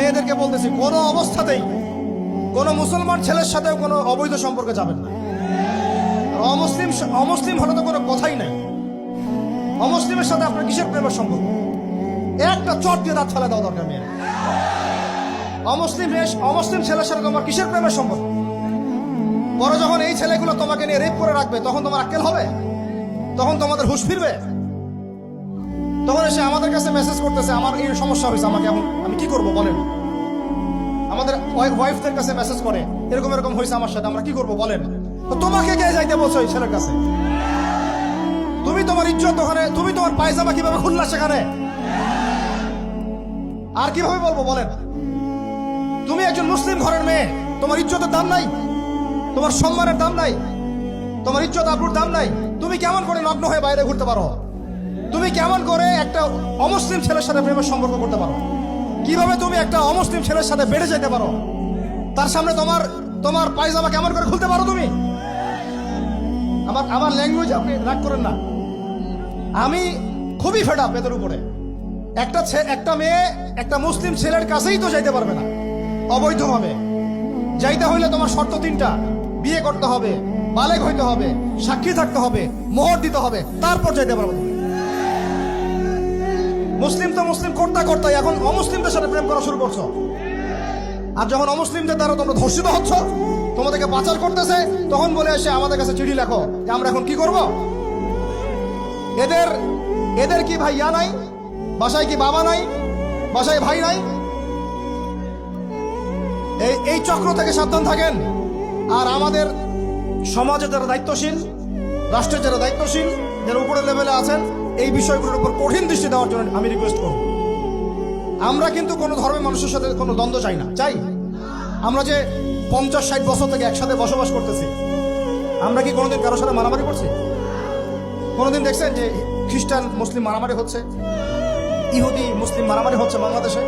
মেয়েদেরকে বলতেছি, কোনো অবস্থাতেই কোনো মুসলমান ছেলের সাথে কোনো অবৈধ সম্পর্কে যাবেন না। অমুসলিম হলে তো কোনো কথাই নাই। অমুসলিমের সাথে আপনার কিসের প্রেমের সম্পর্ক? একটা চট দিয়ে দাঁত ফেলে দেওয়া দরকার মেয়ের। অমুসলিম ছেলের সাথে তোমার কিসের প্রেমের সম্পর্ক? পরে যখন এই ছেলেগুলো তোমাকে নিয়ে রেপ করে রাখবে, তখন তোমার আক্কেল হবে? তখন তোমাদের হুঁশ ফিরবে? তখন এসে আমাদের কাছে মেসেজ করতেছে, আমার এই সমস্যা হয়েছে, আমাকে আমি কি করবো বলেন। আমাদের ওয়াইফদের কাছে মেসেজ করে, এরকম এরকম হয়েছে আমার সাথে, আমরা কি করবো বলেন। তো তোমাকে কে যাইতে বলছো এই ছেলের কাছে? তুমি তোমার ইজ্জত ওখানে, তুমি তোমার পায়জামা কিভাবে খুললা সেখানে? আর কিভাবে বলবো বলেন? তুমি একজন মুসলিম ঘরের মেয়ে, তোমার ইজ্জতের দাম নাই, তোমার সম্মানের দাম নাই, তোমার ইজ্জত আবরুর দাম নাই। তুমি কেমন করে নগ্ন হয়ে বাইরে ঘুরতে পারো? তুমি কেমন করে একটা অমুসলিম ছেলের সাথে প্রেমের সম্পর্ক করতে পারো? কিভাবে তুমি একটা অমুসলিম ছেলের সাথে বেড়ে যেতে পারো? তার সামনে তোমার পায়জামা কেমন করে খুলতে পারো তুমি? আমার ল্যাঙ্গুয়েজ আপনি রাগ করেন না। আমি খুবই ফেড আপ এদের উপরে। একটা মেয়ে একটা মুসলিম ছেলের কাছেই তো যাইতে পারবে না অবৈধভাবে। যাইতে হইলে তোমার শর্ত 3টা: বিয়ে করতে হবে, বালেগ হইতে হবে, সাক্ষী থাকতে হবে, মোহর দিতে হবে, তারপর যাইতে পারবে। মুসলিম তো মুসলিম করতে এখন অমুসলিমদের সাথে প্রেম করা শুরু করছো। আর যখন অমুসলিমদের দ্বারা তোমরা ধর্ষিত হচ্ছ, তোমাদেরকে পাচার করতেছে, তখন বলে এসে আমাদের কাছে চিঠি লেখো যে আমরা এখন কি করব। এদের কি ভাইয়া নাই? বাসায় কি বাবা নাই? বাসায় ভাই নাই? এই চক্র থেকে সাবধান থাকেন। আর আমাদের সমাজে যারা দায়িত্বশীল, রাষ্ট্রের যারা দায়িত্বশীল, যারা উপরের লেভেলে আছেন, এই বিষয়গুলোর উপর কঠিন দৃষ্টি দেওয়ার জন্য আমি রিকোয়েস্ট করব। আমরা কিন্তু কোনো ধর্মের মানুষের সাথে কোনো দ্বন্দ্ব চাই না। চাই আমরা যে 50-60 বছর থেকে একসাথে বসবাস করতেছি, আমরা কি কোনোদিন কারোর সাথে মারামারি করছি? কোনোদিন দেখছেন যে খ্রিস্টান মুসলিম মারামারি হচ্ছে? ইহুদি মুসলিম মারামারি হচ্ছে বাংলাদেশে?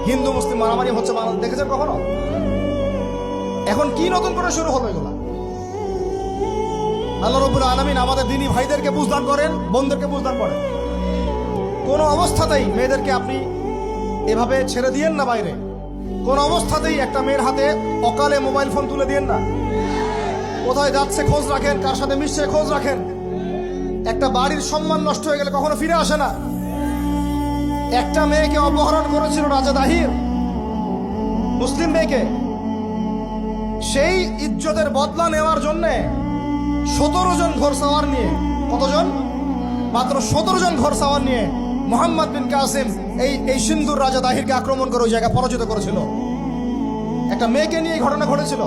হিন্দু মুসলিম মারামারি হচ্ছে বাংলাদেশে? দেখেছেন কখনো? এখন কি নতুন করে শুরু হলো এগুলা? আল্লাহ রাব্বুল আলামিন আমাদের দ্বীনি ভাইদেরকে বুঝদান করেন, বোনদেরকে বুঝদান করেন। কোন অবস্থাতেই মেয়েদেরকে আপনি এভাবে ছেড়ে দিয়েন না বাইরে। কোন অবস্থাতেই একটা মেয়ের হাতে অকালে মোবাইল ফোন তুলে দিয়েন না। কোথায় যাচ্ছে খোঁজ রাখেন, কার সাথে মিশছে খোঁজ রাখেন। একটা বাড়ির সম্মান নষ্ট হয়ে গেলে কখনো ফিরে আসে না। একটা মেয়েকে অপহরণ করেছিল রাজা দাহির, মুসলিম মেয়েকে। সেই ইজ্জতের বদলা নেওয়ার জন্য 17 জন ঘোড়সাওয়ার নিয়ে, কতজন? মাত্র 17 জন ঘোড়সাওয়ার নিয়ে মোহাম্মদ বিন কাসিম এই সিন্ধুর রাজা দাহিরকে আক্রমণ করে ওই জায়গা পরাজিত করেছিল। একটা মেয়েকে নিয়ে ঘটনা ঘটেছিল।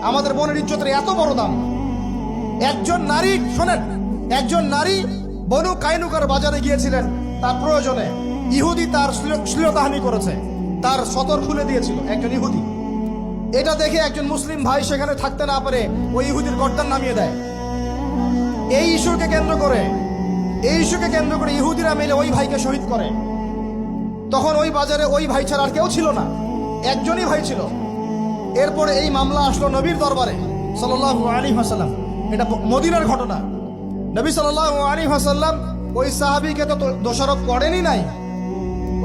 আমাদের বোনের ইজ্জতের এত বড় দাম। একজন নারী, শোনেন, একজন নারী বনু কাইনুকার বাজারে গিয়েছিলেন তার প্রয়োজনে। ইহুদি তার শ্লীলতাহানি করেছে, তার সতর খুলে দিয়েছিল একজন ইহুদি। এটা দেখে একজন মুসলিম ভাই সেখানে থাকতে না পারে ওই ইহুদির গর্দান নামিয়ে দেয়। এই ইস্যুকে কেন্দ্র করে ইহুদিরা মিলে ওই ভাইকে শহীদ করে। তখন ওই বাজারে ওই ভাই ছাড়া আর কেউ ছিল না, একজনই ভাই ছিল। এরপরে এই মামলা আসলো নবীর দরবারে সাল্লাল্লাহু আলাইহি ওয়াসাল্লাম। এটা মদিনার ঘটনা। নবী সাল্লাল্লাহু আলাইহি ওয়াসাল্লাম ওই সাহাবীকে তো দোষারোপ করেনই নাই,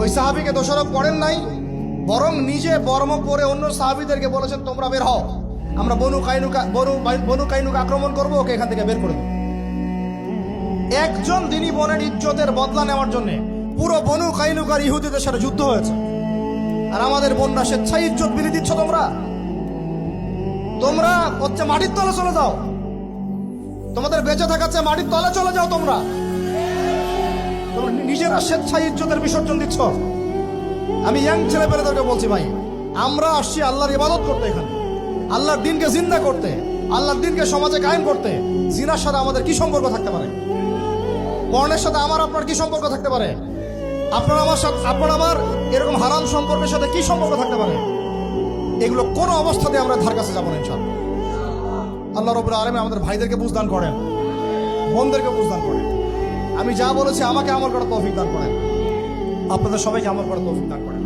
ওই সাহাবীকে দোষারোপ করেন নাই, বরং নিজে বর্ম পরে অন্য সাহাবীদেরকে বলেছেন তোমরা বের হও, আমরা বনু কাইনুকা আক্রমণ করবো, ওকে এখান থেকে বের করে দেব। একজন দিনী বোনের ইজ্জতের বদলা নেওয়ার জন্য পুরো বনু কাইনুকার ইহুদিদের সাথে যুদ্ধ হয়েছে। আর আমাদের বোনরা স্বেচ্ছায় ইজ্জত বিলি দিচ্ছ। তোমরা হচ্ছে মাটির তলে চলে যাও, তোমাদের বেঁচে থাকাচ্ছে মাটির তলে চলে যাও। তোমরা নিজেরা স্বেচ্ছায় ইজ্জতের বিসর্জন দিচ্ছ। আমি ইয়াং ছেলেপেলেদেরকে বলছি, ভাই, আমরা আসছি আল্লাহর ইবাদত করতে, এখানে আল্লাহর দিনকে জিন্দা করতে, আল্লাহর দিনকে সমাজে কায়েম করতে। জিনার সাথে আমাদের কি সম্পর্ক থাকতে পারে? পর্নের সাথে আমার আপনার কি সম্পর্ক থাকতে পারে? আপনার আমার এরকম হারাম সম্পর্কের সাথে কি সম্পর্ক থাকতে পারে? এগুলো কোনো অবস্থাতে আমরা ধার কাছে যাবো না ইনশাআল্লাহ। আল্লাহ রাব্বুল আলামিন আমাদের ভাইদেরকে বুঝদান করেন, বোনদেরকে বুঝদান করেন। আমি যা বলেছি আমাকে আমল করার তৌফিক দান করেন, আপনাদের সবাইকে আমল করার তৌফিক দান করেন।